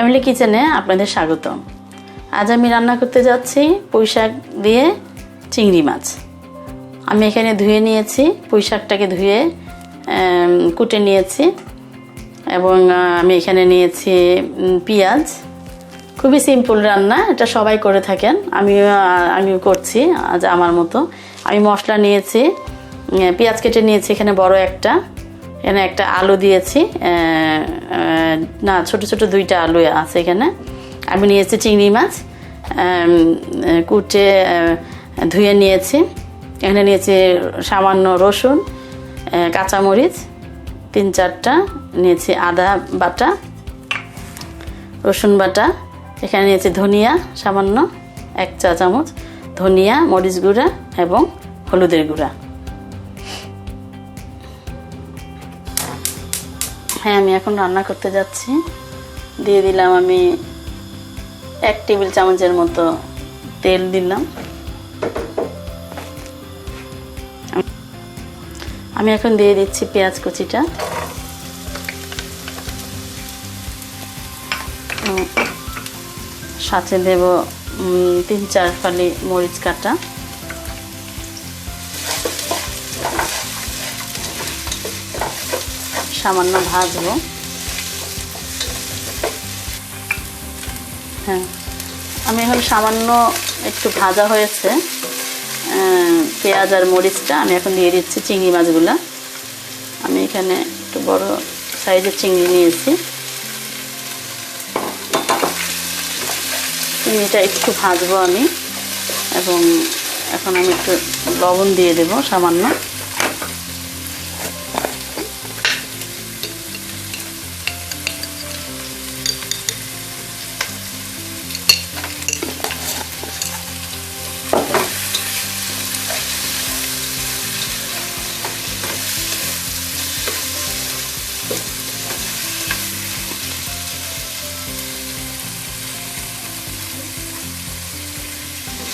Family কিচেনে আপনাদের স্বাগতম। আজ আমি রান্না করতে যাচ্ছি পুঁই শাক দিয়ে চিংড়ি মাছ। আমি এখানে ধুয়ে নিয়েছি, পুঁই শাকটাকে ধুয়ে কুটে নিয়েছি এবং আমি এখানে নিয়েছি পেঁয়াজ। খুবই সিম্পল রান্না, এটা সবাই করে থাকেন, আমিও করছি আজ আমার মতো। আমি মশলা নিয়েছি, পেঁয়াজ কেটে নিয়েছি এখানে বড় একটা, এখানে একটা আলু দিয়েছি, না ছোট ছোট দুইটা আলু আছে এখানে। আমি নিয়েছি চিংড়ি মাছ কুটে ধুয়ে নিয়েছি। এখানে নিয়েছি সামান্য রসুন, কাঁচামরিচ 3-4টা, নিয়েছি আদা বাটা, রসুন বাটা। এখানে নিয়েছি ধনিয়া সামান্য 1 চা চামচ, ধনিয়া, মরিচ গুঁড়া এবং হলুদের গুঁড়া। হ্যাঁ, আমি এখন রান্না করতে যাচ্ছি। দিয়ে দিলাম আমি 1 টেবিল চামচের মতো তেল দিলাম। আমি এখন দিয়ে দিচ্ছি পেঁয়াজ কুচিটা, সাথে দেব 3-4 ফালি মরিচ কাটা, সামান্য ভাজবো। হ্যাঁ, আমি এখন সামান্য একটু ভাজা হয়েছে পেঁয়াজ আর মরিচটা, আমি এখন দিয়ে দিচ্ছি চিংড়ি মাছগুলা। আমি এখানে একটু বড় সাইজের চিংড়ি নিয়েছি। চিংড়িটা একটু ভাজবো আমি, এবং এখন আমি একটু লবণ দিয়ে দেব সামান্য।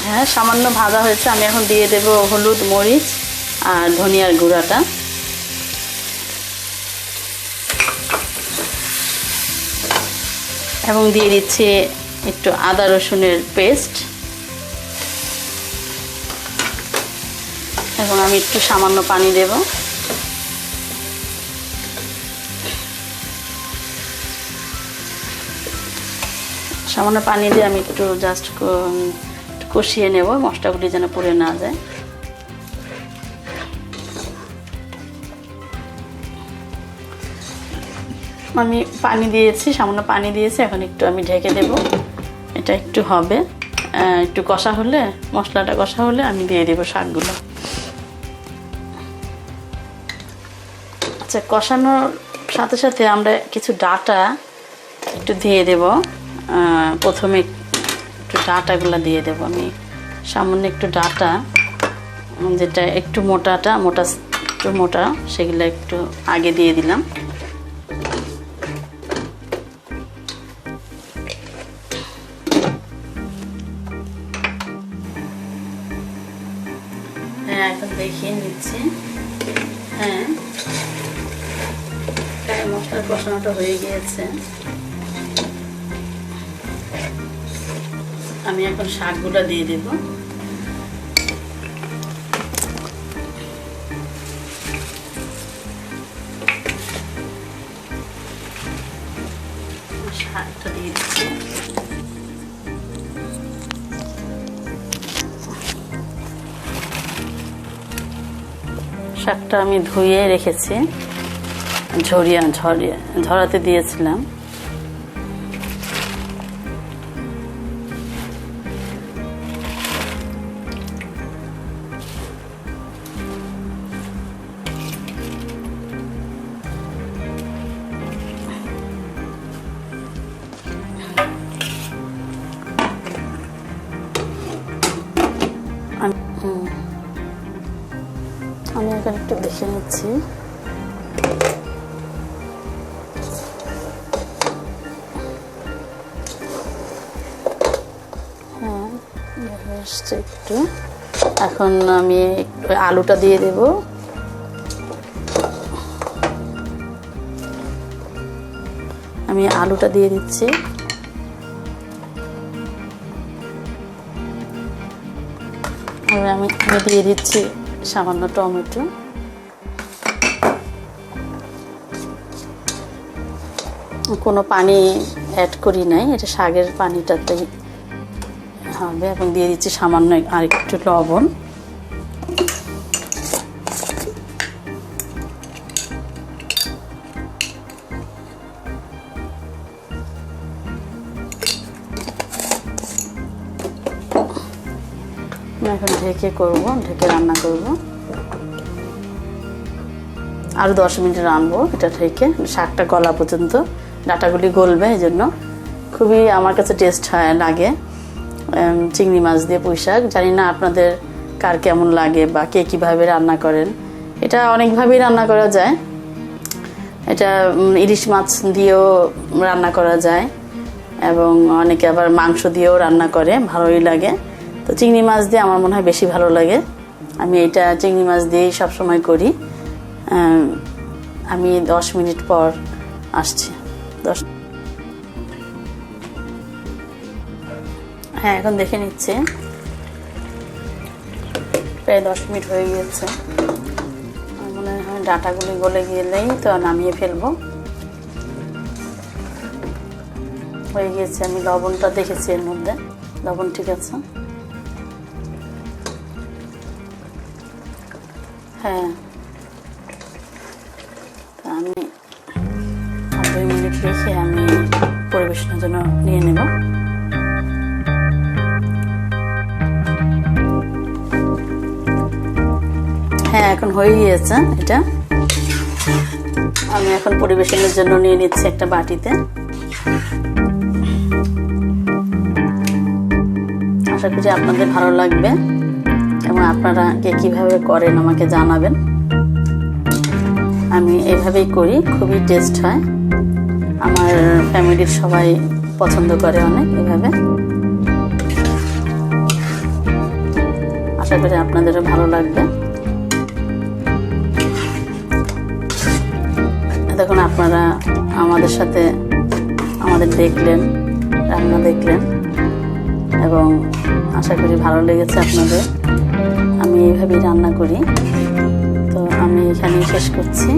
হ্যাঁ, সামান্য ভাজা হয়েছে। আমি এখন দিয়ে দেব হলুদ, মরিচ আর ধনিয়ার গুঁড়াটা। এবং দিয়ে দিচ্ছি একটু আদা রসুনের পেস্ট, এবং আমি একটু সামান্য পানি দেব। সামান্য পানি দিয়ে আমি একটু জাস্ট কষিয়ে নেব, মশলাগুলি যেন পুড়ে না যায়। আমি পানি দিয়েছি, সামান্য পানি দিয়েছি, এখন একটু আমি ঢেকে দেব। এটা একটু হবে, একটু কষা হলে, মশলাটা কষা হলে আমি দিয়ে দেব শাকগুলো। আচ্ছা, কষানোর সাথে সাথে আমরা কিছু ডাঁটা একটু দিয়ে দেব। প্রথমে একটু ডাঁটাগুলো দিয়ে দেব আমি, সামান্য একটু ডাঁটা, যেটা একটু একটু মোটা, সেগুলো একটু আগে দিয়ে দিলাম। হ্যাঁ, এখন দেখিয়ে নিচ্ছি। হ্যাঁ, মশলার কষানোটা হয়ে গিয়েছে। আমি এখন শাকগুলো দিয়ে দেব। শাকটা দিয়ে দিচ্ছি। শাকটা আমি ধুয়ে রেখেছি, ঝরাতে দিয়েছিলাম। আমি এখন একটু দেখে নিচ্ছি। হ্যাঁ, একটু এখন আমি আলুটা দিয়ে দেব। আমি আলুটা দিয়ে দিচ্ছি। এবার আমি দিয়ে দিচ্ছি সামান্য টমেটো, কোনো পানি অ্যাড করি নাই, এটা শাকের পানিটাতেই হবে। এবং দিয়ে দিচ্ছি সামান্য আর একটু লবণ। এখন ঢেকে রান্না করব। আরও 10 মিনিট রানবো এটা ঢেকে, শাকটা গলা পর্যন্ত, ডাঁটাগুলি গলবে। এই জন্য খুবই আমার কাছে টেস্ট লাগে চিংড়ি মাছ দিয়ে পুঁই শাক। জানি না আপনাদের কার কেমন লাগে বা কে কীভাবে রান্না করেন। এটা অনেকভাবেই রান্না করা যায়। এটা ইলিশ মাছ দিয়েও রান্না করা যায় এবং অনেকে আবার মাংস দিয়েও রান্না করে, ভালোই লাগে। তো চিংড়ি মাছ দিয়ে আমার মনে হয় বেশি ভালো লাগে। আমি এটা চিংড়ি মাছ দিয়েই সবসময় করি। আমি 10 মিনিট পর আসছি। হ্যাঁ, এখন দেখে নিচ্ছে, প্রায় 10 মিনিট হয়ে গিয়েছে। মনে হয় ডাঁটাগুলি গলে গেলেই তো নামিয়ে ফেলবো। হয়ে গিয়েছে। আমি লবণটা দেখেছি, এর মধ্যে লবণ ঠিক আছে। হ্যাঁ, আমি 2 মিনিট রেখে আমি পরিবেশনের জন্য নিয়ে নেব। হ্যাঁ, এখন হয়ে গিয়েছে এটা। আমি এখন পরিবেশনের জন্য নিয়ে নিচ্ছি একটা বাটিতে। আশা করি আপনাদের ভালো লাগবে এবং আপনারা কে কীভাবে করেন আমাকে জানাবেন। আমি এভাবেই করি, খুবই টেস্ট হয়। আমার ফ্যামিলির সবাই পছন্দ করে অনেক এভাবে। আশা করি আপনাদেরও ভালো লাগবে। দেখুন, আপনারা আমাদের সাথে দেখলেন, রান্না দেখলেন এবং আশা করি ভালো লেগেছে আপনাদের। আমি এইভাবেই রান্না করি। তো আমি এখানেই শেষ করছি।